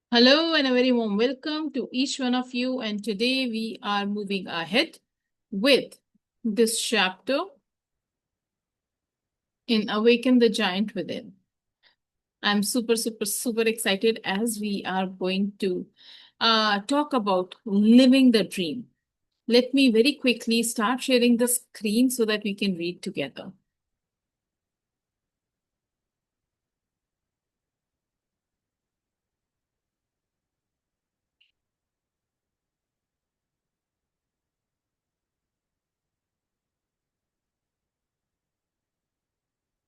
Hello and a very warm welcome to each one of you. And today we are moving ahead with this chapter in Awaken the Giant Within. I'm super excited as we are going to talk about living the dream. Let me very quickly start sharing the screen so that we can read together.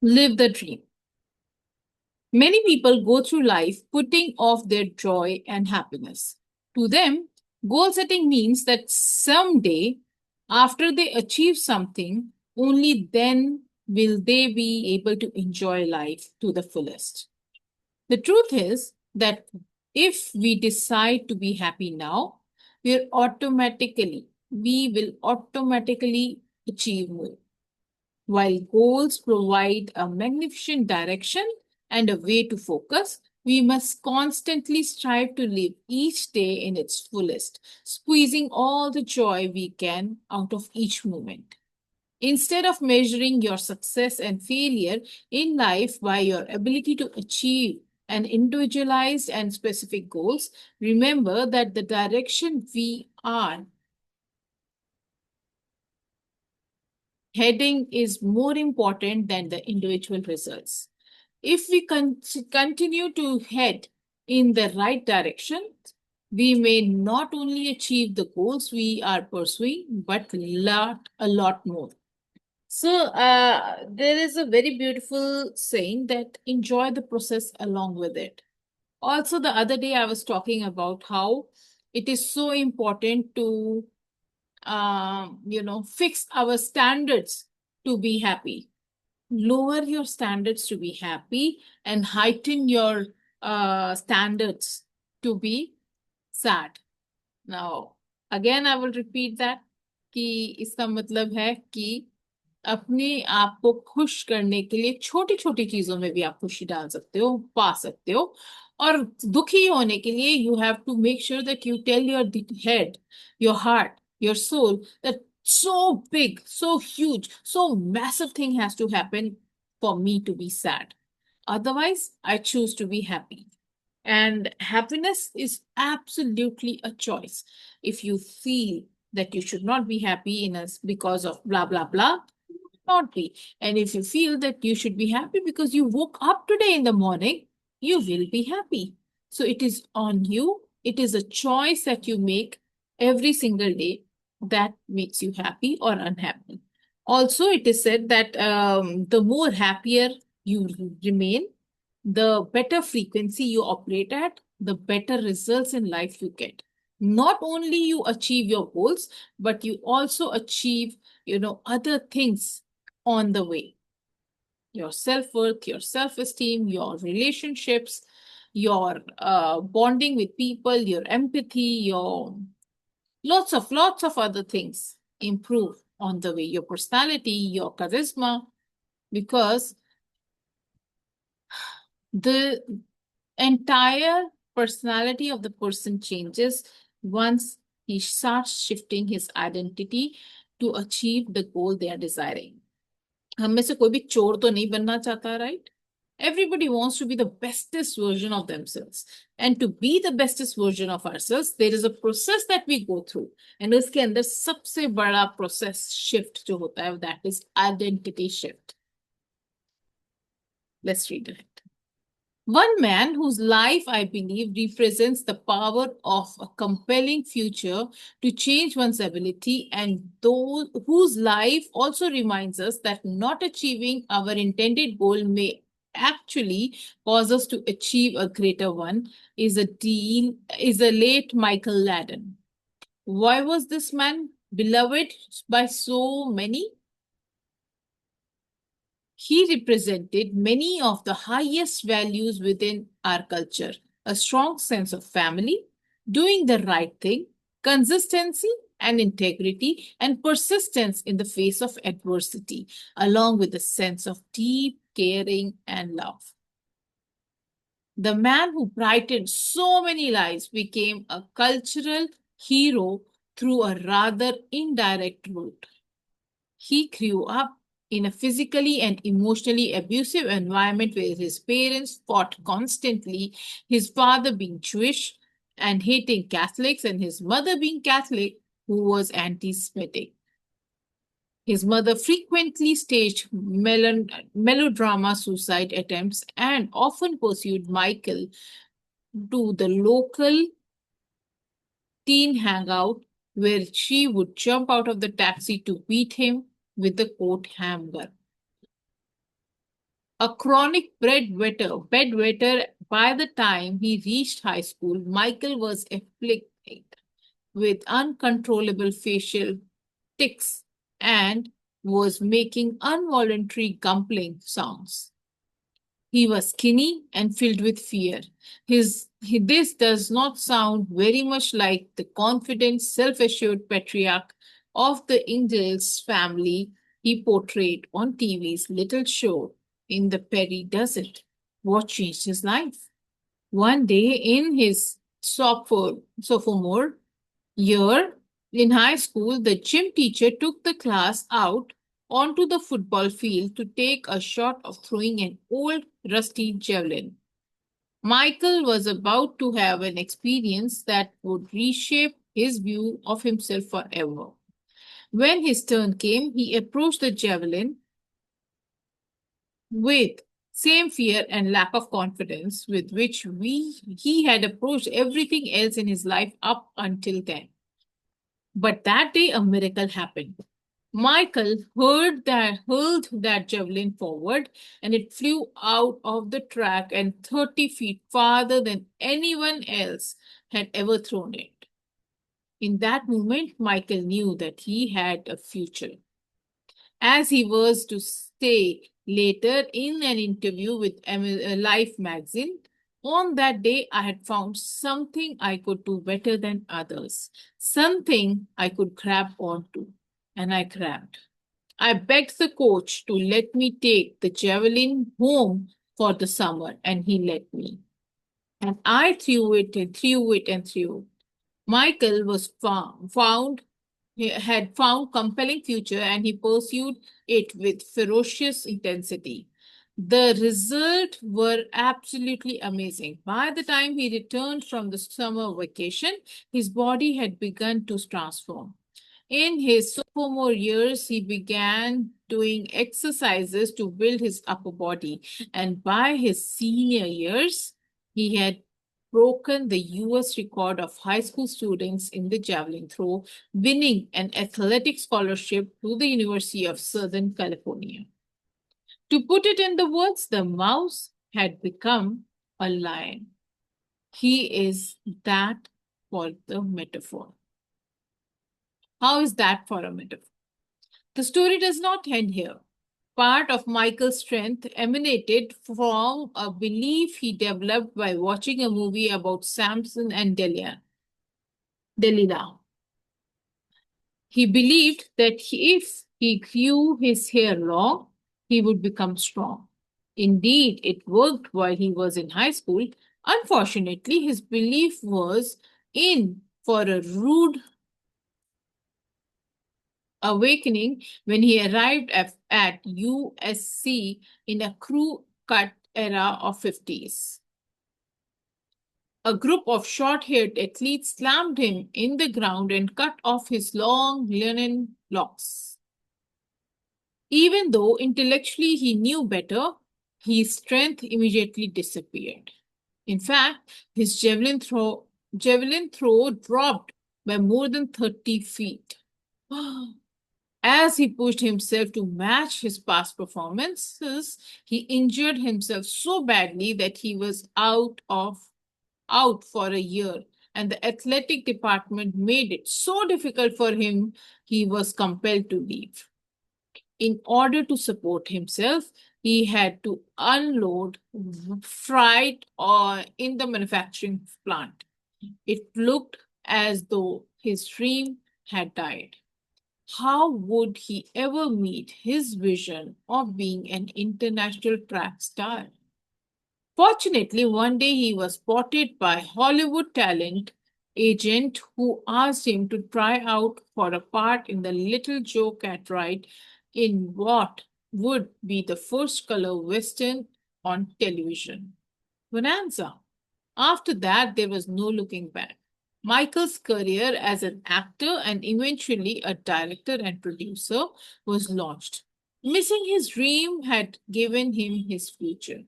Live the dream. Many people go through life putting off their joy and happiness. To them, goal setting means that someday, after they achieve something, only then will they be able to enjoy life to the fullest. The truth is that if we decide to be happy now, we will automatically achieve more. While goals provide a magnificent direction and a way to focus, we must constantly strive to live each day in its fullest, squeezing all the joy we can out of each moment. Instead of measuring your success and failure in life by your ability to achieve an individualized and specific goals, remember that the direction we are heading is more important than the individual results. If we continue to head in the right direction, we may not only achieve the goals we are pursuing, but a lot more. So, there is a very beautiful saying that enjoy the process along with it. Also, the other day I was talking about how it is so important to fix our standards to be happy. Lower your standards to be happy and heighten your standards to be sad. Now, again, I will repeat that कि इसका मतलब है कि अपने आप को खुश करने के लिए छोटी छोटी चीजों में भी आप खुशी डाल सकते हो, पा सकते हो. और दुखी होने के लिए you have to make sure that you tell your head, your heart, your soul that so big, so huge, so massive thing has to happen for me to be sad. Otherwise, I choose to be happy. And happiness is absolutely a choice. If you feel that you should not be happy in us because of blah blah blah, not be. And if you feel that you should be happy because you woke up today in the morning, you will be happy. So it is on you. It is a choice that you make every single day that makes you happy or unhappy. Also, it is said that the more happier you remain, the better frequency you operate at, the better results in life you get. Not only you achieve your goals, but you also achieve, other things on the way. Your self-worth, your self-esteem, your relationships, your bonding with people, your empathy, your lots of other things improve on the way. Your personality, your charisma, because the entire personality of the person changes once he starts shifting his identity to achieve the goal they are desiring. हम में से कोई भी चोर तो नहीं बनना चाहता, right? Everybody wants to be the bestest version of themselves. And to be the bestest version of ourselves, there is a process that we go through. And उसके अंदर सबसे बड़ा process shift जो होता है, that is identity shift. Let's read it. One man whose life, I believe, represents the power of a compelling future to change one's ability, and those whose life also reminds us that not achieving our intended goal may actually cause us to achieve a greater one, is a late Michael Laden. Why was this man beloved by so many? He represented many of the highest values within our culture: a strong sense of family, doing the right thing, consistency and integrity, and persistence in the face of adversity, along with a sense of deep caring and love. The man who brightened so many lives became a cultural hero through a rather indirect route. He grew up in a physically and emotionally abusive environment where his parents fought constantly, his father being Jewish and hating Catholics, and his mother being Catholic, who was anti Semitic. His mother frequently staged melodrama suicide attempts and often pursued Michael to the local teen hangout where she would jump out of the taxi to beat him with a coat hanger. A chronic bedwetter by the time he reached high school, Michael was afflicted with uncontrollable facial tics and was making involuntary gumpling sounds. He was skinny and filled with fear. This does not sound very much like the confident, self assured patriarch of the Ingalls family he portrayed on TV's little show in the Perry, does it? What changed his life? One day in his sophomore year in high school, the gym teacher took the class out onto the football field to take a shot of throwing an old rusty javelin. Michael was about to have an experience that would reshape his view of himself forever. When his turn came, he approached the javelin with same fear and lack of confidence with which he had approached everything else in his life up until then. But that day a miracle happened. Michael hurled that javelin forward, and it flew out of the track and 30 feet farther than anyone else had ever thrown it. In that moment, Michael knew that he had a future. As he was to say later in an interview with Life magazine, on that day I had found something I could do better than others, something I could grab onto, and I grabbed. I begged the coach to let me take the javelin home for the summer, and he let me. And I threw it and threw it and threw. Michael was found he had found compelling future and he pursued it with ferocious intensity. The results were absolutely amazing. By the time he returned from the summer vacation, his body had begun to transform. In his sophomore years, he began doing exercises to build his upper body. And by his senior years, he had broken the US record of high school students in the javelin throw, winning an athletic scholarship to the University of Southern California. To put it in the words, the mouse had become a lion. He is that for the metaphor. How is that for a metaphor? The story does not end here. Part of Michael's strength emanated from a belief he developed by watching a movie about Samson and Delilah. He believed that if he grew his hair long, he would become strong. Indeed, it worked while he was in high school. Unfortunately, his belief was in for a rude awakening when he arrived at USC in a crew cut era of 50s. A group of short-haired athletes slammed him in the ground and cut off his long linen locks. Even though intellectually he knew better, his strength immediately disappeared. In fact, his javelin throw dropped by more than 30 feet. As he pushed himself to match his past performances, he injured himself so badly that he was out for a year, and the athletic department made it so difficult for him he was compelled to leave. In order to support himself, he had to unload freight in the manufacturing plant. It looked as though his dream had died. How would he ever meet his vision of being an international track star? Fortunately, one day he was spotted by Hollywood talent agent who asked him to try out for a part in the Little Joe Cartwright in what would be the first color western on television. Bonanza. After that, there was no looking back. Michael's career as an actor and eventually a director and producer was launched. Missing his dream had given him his future,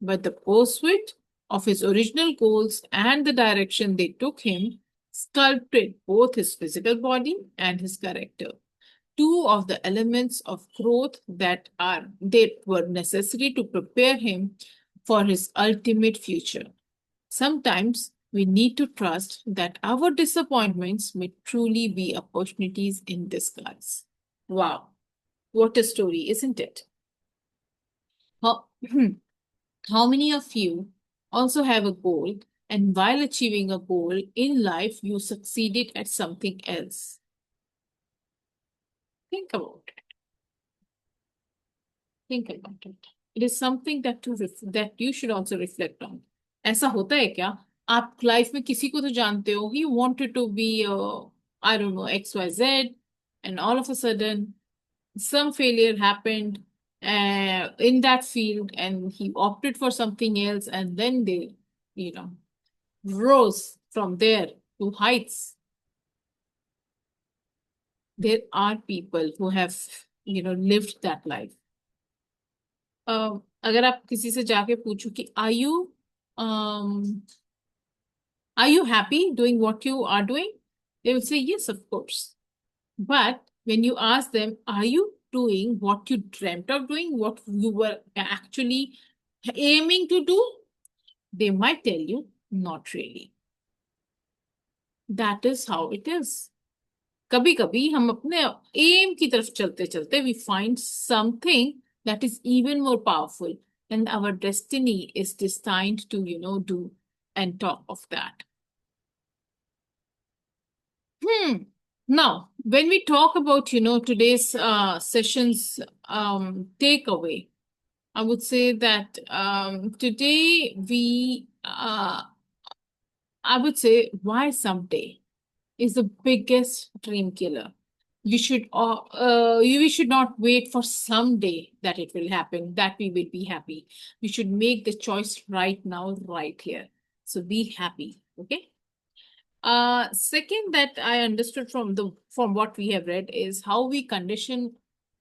but the pursuit of his original goals and the direction they took him sculpted both his physical body and his character, two of the elements of growth that were necessary to prepare him for his ultimate future. Sometimes we need to trust that our disappointments may truly be opportunities in disguise. Wow, what a story, isn't it? How, how many of you also have a goal, and while achieving a goal in life, you succeeded at something else? Think about it. Think about it. It is something that you should also reflect on. ऐसा होता है क्या? आप life में किसी को तो जानते हो, he wanted to be I don't know, XYZ, and all of a sudden some failure happened in that field and he opted for something else, and then they, you know, rose from there to heights. There are people who have, lived that life. अगर आप किसी से जाके पूछो कि are you happy doing what you are doing, they will say yes, of course. But when you ask them, are you doing what you dreamt of doing, what you were actually aiming to do, they might tell you not really. That is how it is. कभी कभी हम अपने M की तरफ चलते चलते we find something that is even more powerful, and our destiny is destined to, do and talk of that. Now, when we talk about, today's session's takeaway, I would say that today I would say, why someday is the biggest dream killer. We should not wait for someday that it will happen, that we will be happy. We should make the choice right now, right here. So be happy, okay? Second that I understood from what we have read is how we condition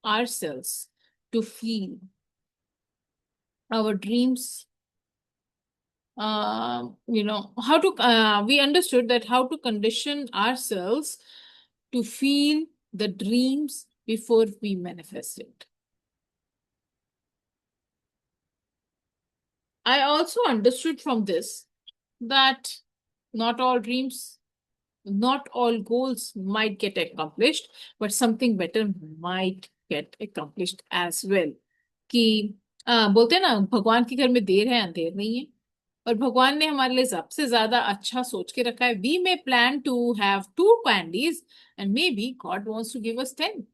ourselves to feel our dreams. We understood that how to condition ourselves to feel the dreams before we manifest it. I also understood from this that not all dreams, not all goals might get accomplished, but something better might get accomplished as well. कि बोलते हैं ना, भगवान के घर में देर है अंधेर नहीं है, और भगवान ने हमारे लिए सबसे ज्यादा अच्छा सोच के रखा है. We may plan to have 2 candies and maybe God wants to give us 10.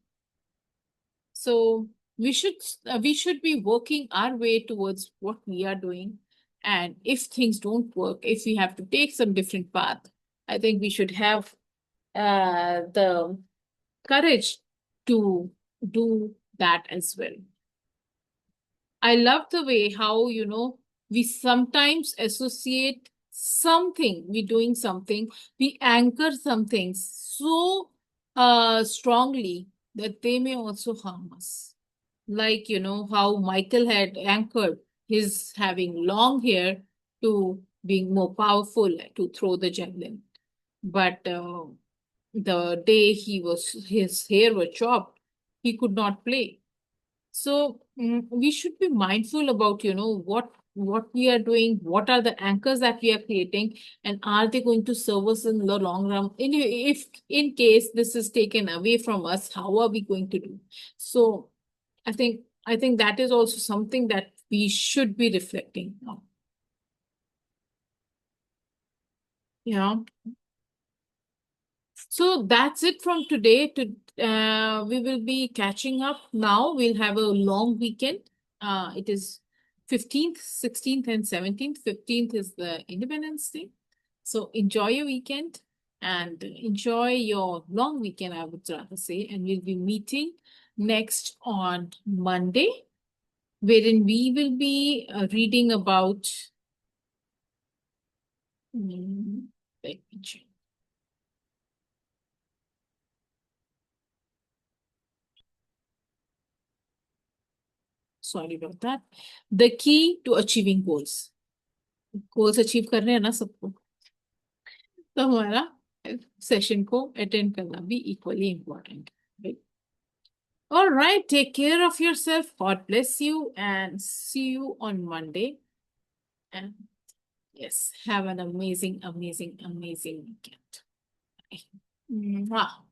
So we should be working our way towards what we are doing. And if things don't work, if we have to take some different path, I think we should have the courage to do that as well. I love the way how, we sometimes associate something, we doing something, we anchor some things so strongly that they may also harm us. Like, how Michael had anchored his having long hair to being more powerful to throw the javelin. But the day his hair was chopped, he could not play. So we should be mindful about, what we are doing, what are the anchors that we are creating, and are they going to serve us in the long run? If in case this is taken away from us, how are we going to do? So I think that is also something that we should be reflecting on. Yeah. So that's it from today. We will be catching up now. We'll have a long weekend. It is 15th, 16th, and 17th. 15th is the Independence Day. So enjoy your weekend and enjoy your long weekend, I would rather say. And we'll be meeting next on Monday, wherein we will be reading about. Let me check. Sorry about that. The key to achieving goals. Goals achieve करने हैं ना सबको, तो हमारा session को attend करना भी equally important है. All right, take care of yourself. God bless you and see you on Monday. And yes, have an amazing, amazing, amazing weekend. Bye. Mwah.